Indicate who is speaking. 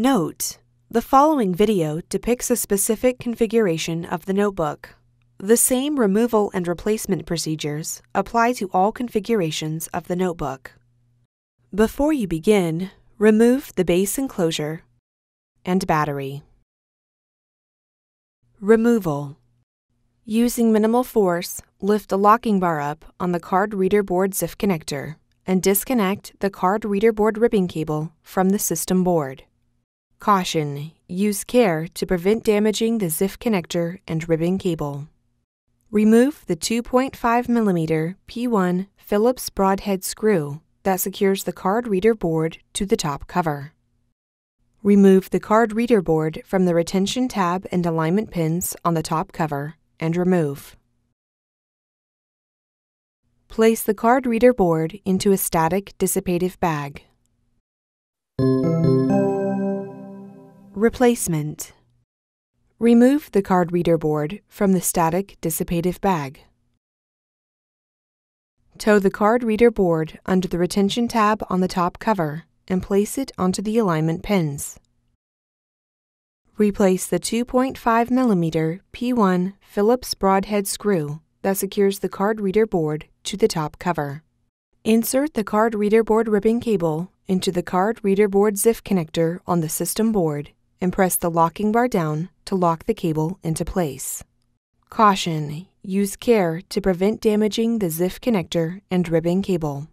Speaker 1: Note: the following video depicts a specific configuration of the notebook. The same removal and replacement procedures apply to all configurations of the notebook. Before you begin, remove the base enclosure and battery. Removal. Using minimal force, lift the locking bar up on the card reader board ZIF connector and disconnect the card reader board ribbon cable from the system board. Caution: use care to prevent damaging the ZIF connector and ribbon cable. Remove the 2.5mm P1 Phillips broadhead screw that secures the card reader board to the top cover. Remove the card reader board from the retention tab and alignment pins on the top cover and remove. Place the card reader board into a static dissipative bag. Replacement. Remove the card reader board from the static dissipative bag. Tow the card reader board under the retention tab on the top cover and place it onto the alignment pins. Replace the 2.5mm P1 Phillips broadhead screw that secures the card reader board to the top cover. Insert the card reader board ribbon cable into the card reader board ZIF connector on the system board and press the locking bar down to lock the cable into place. Caution: use care to prevent damaging the ZIF connector and ribbon cable.